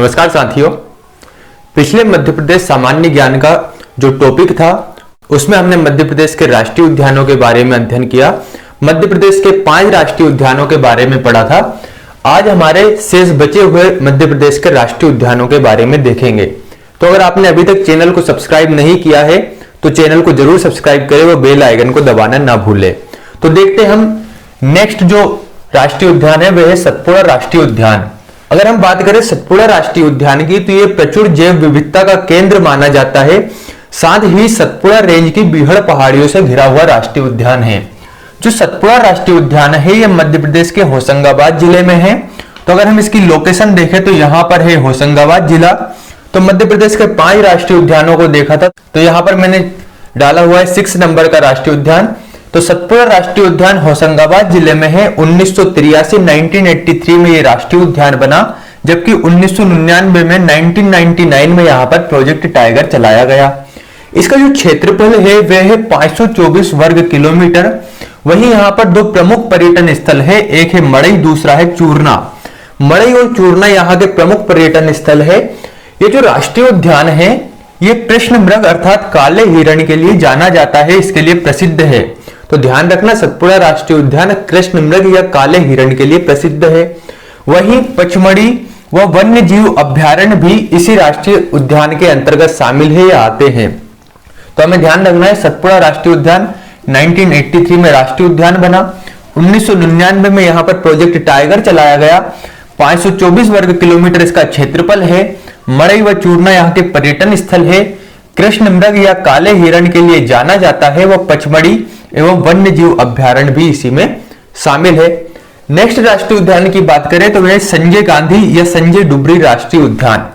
नमस्कार साथियों, पिछले मध्य प्रदेश सामान्य ज्ञान का जो टॉपिक था उसमें हमने मध्य प्रदेश के राष्ट्रीय उद्यानों के बारे में अध्ययन किया। मध्य प्रदेश के 5 राष्ट्रीय उद्यानों के बारे में पढ़ा था। आज हमारे शेष बचे हुए मध्य प्रदेश के राष्ट्रीय उद्यानों के बारे में देखेंगे। तो अगर आपने अभी तक चैनल को सब्सक्राइब नहीं किया है तो चैनल को जरूर सब्सक्राइब करें और बेल आइकन को दबाना ना भूले। तो देखते हम नेक्स्ट जो राष्ट्रीय उद्यान है वह है सतपुड़ा राष्ट्रीय उद्यान। अगर हम बात करें सतपुड़ा राष्ट्रीय उद्यान की तो ये प्रचुर जैव विविधता का केंद्र माना जाता है। साथ ही सतपुड़ा रेंज की बीहड़ पहाड़ियों से घिरा हुआ राष्ट्रीय उद्यान है। जो सतपुड़ा राष्ट्रीय उद्यान है यह मध्य प्रदेश के होशंगाबाद जिले में है। तो अगर हम इसकी लोकेशन देखें तो यहाँ पर है होशंगाबाद जिला। तो मध्य प्रदेश के 5 राष्ट्रीय उद्यानों को देखा था, तो यहाँ पर मैंने डाला हुआ है 6 नंबर का राष्ट्रीय उद्यान। तो सतपुड़ा राष्ट्रीय उद्यान होशंगाबाद जिले में है। 1983 में ये राष्ट्रीय उद्यान बना, जबकि 1999 में 1999 में यहाँ पर प्रोजेक्ट टाइगर चलाया गया। इसका जो क्षेत्रफल है वह है 524 वर्ग किलोमीटर। वहीं यहाँ पर 2 प्रमुख पर्यटन स्थल है, एक है मड़ई, दूसरा है चूरना। मड़ई और चूरना यहाँ के प्रमुख पर्यटन स्थल है। ये जो राष्ट्रीय उद्यान है ये कृष्ण मृग अर्थात काले हिरण के लिए जाना जाता है, इसके लिए प्रसिद्ध है। तो ध्यान रखना, सतपुड़ा राष्ट्रीय उद्यान कृष्ण मृग या काले हिरण के लिए प्रसिद्ध है। वहीं पचमढ़ी व वन्य जीव अभ्यारण्य भी इसी राष्ट्रीय उद्यान के अंतर्गत शामिल है या आते हैं। तो हमें ध्यान रखना है, सतपुड़ा राष्ट्रीय उद्यान 1983 में राष्ट्रीय उद्यान बना। 1999 में यहाँ पर प्रोजेक्ट टाइगर चलाया गया। 524 वर्ग किलोमीटर इसका क्षेत्रफल है। मड़ई व चूरना यहाँ के पर्यटन स्थल है। कृष्ण मृग या काले हिरण के लिए जाना जाता है। वह पचमढ़ी एवं वन्य जीव अभ्यारण्य भी इसी में शामिल है। नेक्स्ट राष्ट्रीय उद्यान की बात करें तो वह संजय गांधी या संजय डुबरी राष्ट्रीय उद्यान।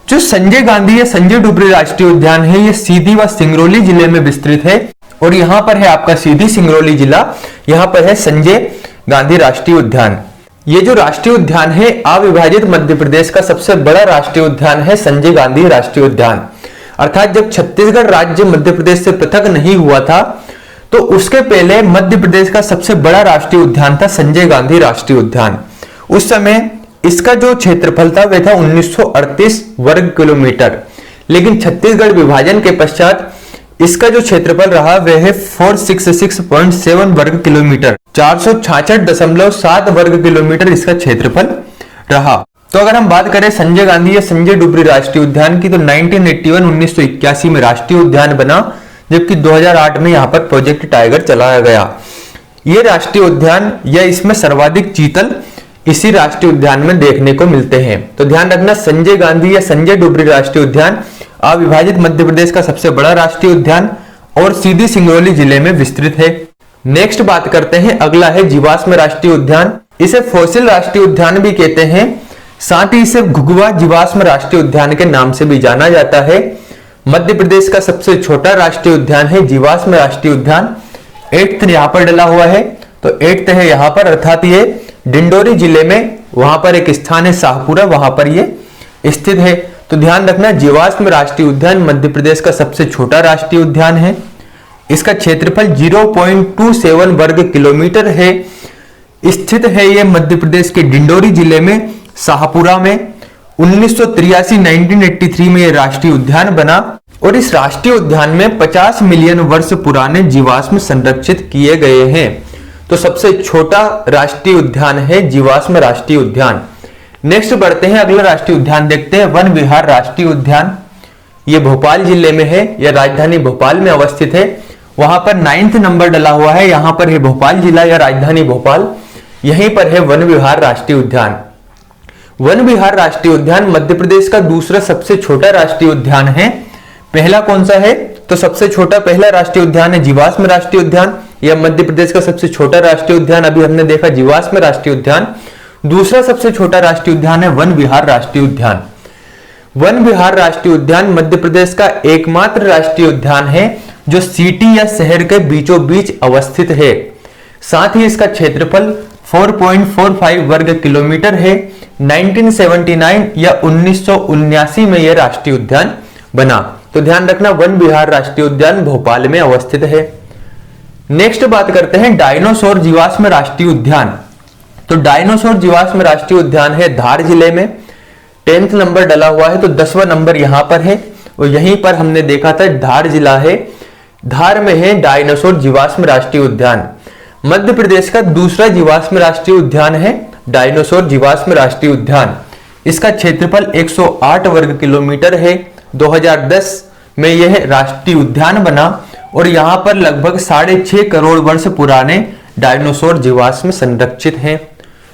जो संजय गांधी या संजय डुबरी राष्ट्रीय उद्यान है ये सीधी व सिंगरौली जिले में विस्तृत है। और यहाँ पर है आपका सीधी सिंगरौली जिला, यहाँ पर है संजय गांधी राष्ट्रीय उद्यान। ये जो राष्ट्रीय उद्यान है अविभाजित मध्य प्रदेश का सबसे बड़ा राष्ट्रीय उद्यान है संजय गांधी राष्ट्रीय उद्यान। अर्थात जब छत्तीसगढ़ राज्य मध्य प्रदेश से पृथक नहीं हुआ था तो उसके पहले मध्य प्रदेश का सबसे बड़ा राष्ट्रीय उद्यान था संजय गांधी राष्ट्रीय उद्यान। उस समय इसका जो क्षेत्रफल था वह था 1938 वर्ग किलोमीटर, लेकिन छत्तीसगढ़ विभाजन के पश्चात इसका जो क्षेत्रफल रहा वह है 466.7 वर्ग किलोमीटर, 466.7 वर्ग किलोमीटर इसका क्षेत्रफल रहा। तो अगर हम बात करें संजय गांधी या संजय डुबरी राष्ट्रीय उद्यान की तो 1981 में राष्ट्रीय उद्यान बना, जबकि 2008 में यहाँ पर प्रोजेक्ट टाइगर चलाया गया। ये राष्ट्रीय उद्यान या इसमें सर्वाधिक चीतल इसी राष्ट्रीय उद्यान में देखने को मिलते हैं। तो ध्यान रखना, संजय गांधी या संजय डुबरी राष्ट्रीय उद्यान अविभाजित मध्य प्रदेश का सबसे बड़ा राष्ट्रीय उद्यान और सीधी सिंगरौली जिले में विस्तृत है। नेक्स्ट बात करते हैं, अगला है जीवाश्म राष्ट्रीय उद्यान। इसे फॉसिल राष्ट्रीय उद्यान भी कहते हैं। साथ ही इसे घुघुआ जीवाश्म राष्ट्रीय उद्यान के नाम से भी जाना जाता है। मध्य प्रदेश का सबसे छोटा राष्ट्रीय उद्यान है जीवाश्म राष्ट्रीय उद्यान। 8th यहाँ पर डला हुआ है, तो 8th है यहाँ पर, अर्थात ये डिंडोरी जिले में वहां पर एक स्थान है शाहपुरा, वहां पर ये स्थित है। तो ध्यान रखना, जीवाश्म राष्ट्रीय उद्यान मध्य प्रदेश का सबसे छोटा राष्ट्रीय उद्यान है। इसका क्षेत्रफल 0.27 वर्ग किलोमीटर है। स्थित है ये मध्य प्रदेश के डिंडोरी जिले में शाहपुरा में। 1983 में यह राष्ट्रीय उद्यान बना और इस राष्ट्रीय उद्यान में 50 मिलियन वर्ष पुराने जीवाश्म संरक्षित किए गए हैं। तो सबसे छोटा राष्ट्रीय उद्यान है जीवाश्म राष्ट्रीय उद्यान। नेक्स्ट बढ़ते हैं, अगला राष्ट्रीय उद्यान देखते हैं, वन विहार राष्ट्रीय उद्यान। ये भोपाल जिले में है या राजधानी भोपाल में अवस्थित है। वहां पर 9th नंबर डला हुआ है, यहाँ पर है भोपाल जिला या राजधानी भोपाल, यहीं पर है वन विहार राष्ट्रीय उद्यान। वन विहार राष्ट्रीय उद्यान मध्य प्रदेश का दूसरा सबसे छोटा राष्ट्रीय उद्यान है। पहला कौन सा है तो सबसे छोटा पहला राष्ट्रीय उद्यान है जीवाश्म राष्ट्रीय उद्यान। यह मध्य प्रदेश का सबसे छोटा राष्ट्रीय उद्यान अभी हमने देखा जीवाश्म राष्ट्रीय उद्यान। दूसरा सबसे छोटा राष्ट्रीय उद्यान है वन विहार राष्ट्रीय उद्यान। वन विहार राष्ट्रीय उद्यान मध्य प्रदेश का एकमात्र राष्ट्रीय उद्यान है जो सिटी या शहर के बीचों बीच अवस्थित है। साथ ही इसका क्षेत्रफल 4.45 वर्ग किलोमीटर है। 1979 या 1979 में यह राष्ट्रीय उद्यान बना। तो ध्यान रखना, वन विहार राष्ट्रीय उद्यान भोपाल में अवस्थित है। नेक्स्ट बात करते हैं डायनासोर जीवाश्म राष्ट्रीय उद्यान। तो डायनासोर जीवाश्म राष्ट्रीय उद्यान है धार जिले में। 10th नंबर डला हुआ है, तो 10वां नंबर यहां पर है। और यहीं पर हमने देखा था धार जिला है, धार में है डायनासोर जीवाश्म राष्ट्रीय उद्यान। मध्य प्रदेश का दूसरा जीवाश्म राष्ट्रीय उद्यान है डायनासोर जीवाश्म राष्ट्रीय उद्यान। इसका क्षेत्रफल 108 वर्ग किलोमीटर है। 2010 में यह राष्ट्रीय उद्यान बना और यहां पर लगभग 6.5 करोड़ वर्ष पुराने डायनासोर जीवाश्म संरक्षित हैं।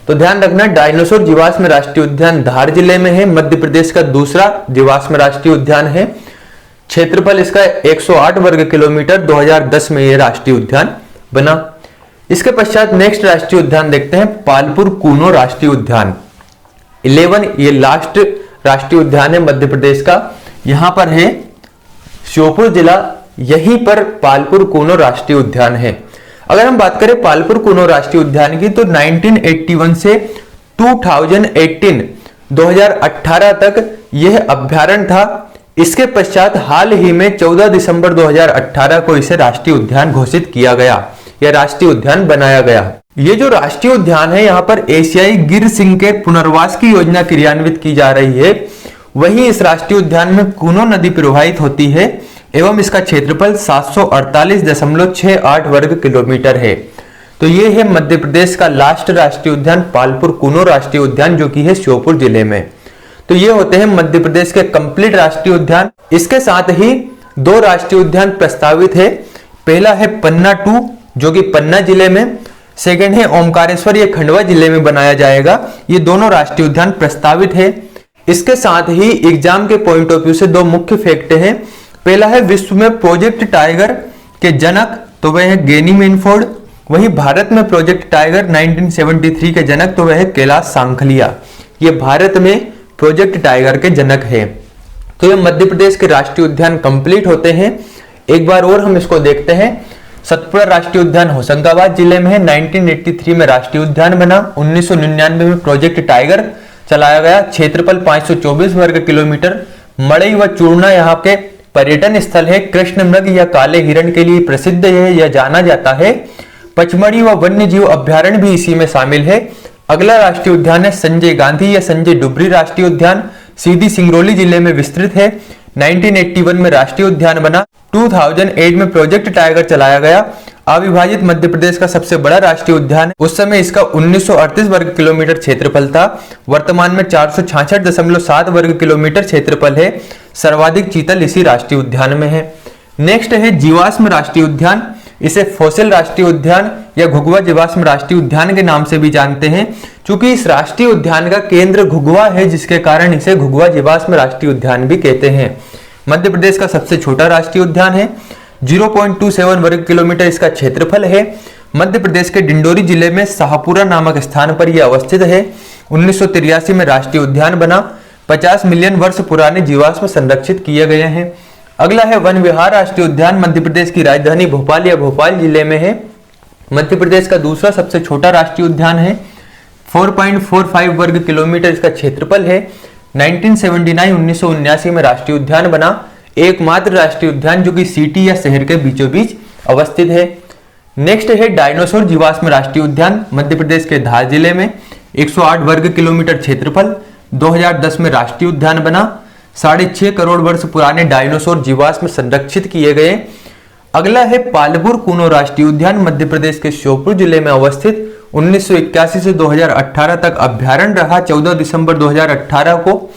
तो ध्यान रखना, डायनासोर जीवाश्म राष्ट्रीय उद्यान धार जिले में है, मध्य प्रदेश का दूसरा जीवाश्म राष्ट्रीय उद्यान है। क्षेत्रफल इसका 108 वर्ग किलोमीटर, 2010 में यह राष्ट्रीय उद्यान बना। इसके पश्चात नेक्स्ट राष्ट्रीय उद्यान देखते हैं, पालपुर कूनो राष्ट्रीय उद्यान 11, ये लास्ट राष्ट्रीय उद्यान है मध्य प्रदेश का। यहां पर है श्योपुर जिला, यहीं पर पालपुर कूनो राष्ट्रीय उद्यान है। अगर हम बात करें पालपुर कूनो राष्ट्रीय उद्यान की, तो 1981 से 2018 तक यह अभ्यारण्य था। इसके पश्चात हाल ही में 14 दिसंबर 2018 को इसे राष्ट्रीय उद्यान घोषित किया गया या राष्ट्रीय उद्यान बनाया गया। ये जो राष्ट्रीय उद्यान है, यहाँ पर एशियाई गिर सिंह के पुनर्वास की योजना क्रियान्वित की जा रही है। वहीं इस राष्ट्रीय उद्यान में कूनो नदी प्रवाहित होती है एवं इसका क्षेत्रफल 748.68 वर्ग किलोमीटर है। तो ये है मध्य प्रदेश का लास्ट राष्ट्रीय उद्यान पालपुर कूनो राष्ट्रीय उद्यान, जो कि है श्योपुर जिले में। तो ये होते हैं मध्य प्रदेश के कंप्लीट राष्ट्रीय उद्यान। इसके साथ ही 2 राष्ट्रीय उद्यान प्रस्तावित है। पहला है पन्ना 2, जो कि पन्ना जिले में, सेकंड है ओमकारेश्वर, ये खंडवा जिले में बनाया जाएगा। ये दोनों राष्ट्रीय उद्यान प्रस्तावित है। इसके साथ ही एग्जाम के पॉइंट ऑफ व्यू से 2 मुख्य फैक्ट हैं। पहला है विश्व में प्रोजेक्ट टाइगर के जनक, तो वह है गेनी मेनफोर्ड। वहीं भारत में प्रोजेक्ट टाइगर 1973 के जनक, तो वह है कैलाश सांखलिया। ये भारत में प्रोजेक्ट टाइगर के जनक है। तो ये मध्य प्रदेश के राष्ट्रीय उद्यान कंप्लीट होते हैं। एक बार और हम इसको देखते हैं। सतपुड़ा राष्ट्रीय उद्यान होशंगाबाद जिले में है, 1983 में राष्ट्रीय उद्यान बना। 1999 में प्रोजेक्ट टाइगर चलाया गया। क्षेत्रफल 524 वर्ग किलोमीटर। मड़ई व चूर्णा यहाँ के पर्यटन स्थल है। कृष्ण मृग या काले हिरण के लिए प्रसिद्ध है या जाना जाता है। पचमढ़ी व वन्य जीव अभ्यारण्य भी इसी में शामिल है। अगला राष्ट्रीय उद्यान है संजय गांधी या संजय डुबरी राष्ट्रीय उद्यान, सीधी सिंगरौली जिले में विस्तृत है। 1981 में राष्ट्रीय उद्यान बना। 2008 में प्रोजेक्ट टाइगर चलाया गया। अविभाजित मध्य प्रदेश का सबसे बड़ा राष्ट्रीय उद्यान है। उस समय इसका 1938 वर्ग किलोमीटर क्षेत्रफल था। वर्तमान में 466.7 वर्ग किलोमीटर क्षेत्रफल है। सर्वाधिक चीतल इसी राष्ट्रीय उद्यान में है। नेक्स्ट है जीवाश्म राष्ट्रीय उद्यान। इसे फॉसिल राष्ट्रीय उद्यान या घुघुआ जीवाश्म राष्ट्रीय उद्यान के नाम से भी जानते हैं, क्योंकि इस राष्ट्रीय उद्यान का केंद्र घुघुआ है, जिसके कारण इसे घुघुआ जीवाश्म राष्ट्रीय उद्यान भी कहते हैं। मध्य प्रदेश का सबसे छोटा राष्ट्रीय उद्यान है। 0.27 वर्ग किलोमीटर इसका क्षेत्रफल है। मध्य प्रदेश के डिंडोरी जिले में शाहपुरा नामक स्थान पर यह अवस्थित है। 1983 में राष्ट्रीय उद्यान बना। 50 मिलियन वर्ष पुराने जीवाश्म संरक्षित किए गए हैं। अगला है वन विहार राष्ट्रीय उद्यान। मध्य प्रदेश की राजधानी भोपाल या भोपाल जिले में है। मध्य प्रदेश का दूसरा सबसे छोटा राष्ट्रीय उद्यान है। 4.45 वर्ग किलोमीटर इसका क्षेत्रफल है। 1979 में राष्ट्रीय उद्यान बना। एकमात्र राष्ट्रीय उद्यान जो कि सिटी या शहर के बीचों बीच अवस्थित है। नेक्स्ट है डायनासोर जीवाश्म राष्ट्रीय उद्यान। मध्य प्रदेश के धार जिले में 108 वर्ग किलोमीटर क्षेत्रफल। 2010 में राष्ट्रीय उद्यान बना। 6.5 करोड़ वर्ष पुराने डायनासोर जीवाश्म संरक्षित किए गए। अगला है पालपुर कूनो राष्ट्रीय उद्यान। मध्य प्रदेश के श्योपुर जिले में अवस्थित। 1981 से 2018 तक अभ्यारण्य रहा। 14 दिसंबर 2018 को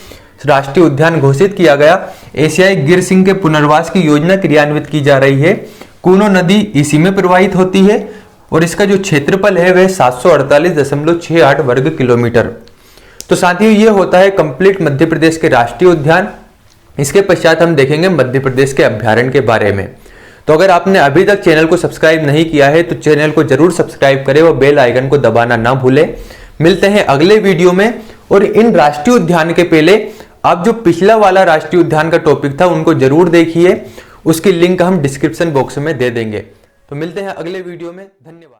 राष्ट्रीय उद्यान घोषित किया गया। एशियाई गिर सिंह के पुनर्वास की योजना क्रियान्वित की जा रही है। कूनो नदी इसी में प्रवाहित होती है और इसका जो क्षेत्रफल है वह 748.68 वर्ग किलोमीटर। तो साथियों, ये होता है कंप्लीट मध्य प्रदेश के राष्ट्रीय उद्यान। इसके पश्चात हम देखेंगे मध्य प्रदेश के अभ्यारण्य के बारे में। तो अगर आपने अभी तक चैनल को सब्सक्राइब नहीं किया है तो चैनल को जरूर सब्सक्राइब करें और बेल आइकन को दबाना ना भूलें। मिलते हैं अगले वीडियो में। और इन राष्ट्रीय उद्यान के पहले आप जो पिछला वाला राष्ट्रीय उद्यान का टॉपिक था उनको जरूर देखिए। उसकी लिंक हम डिस्क्रिप्शन बॉक्स में दे देंगे। तो मिलते हैं अगले वीडियो में। धन्यवाद।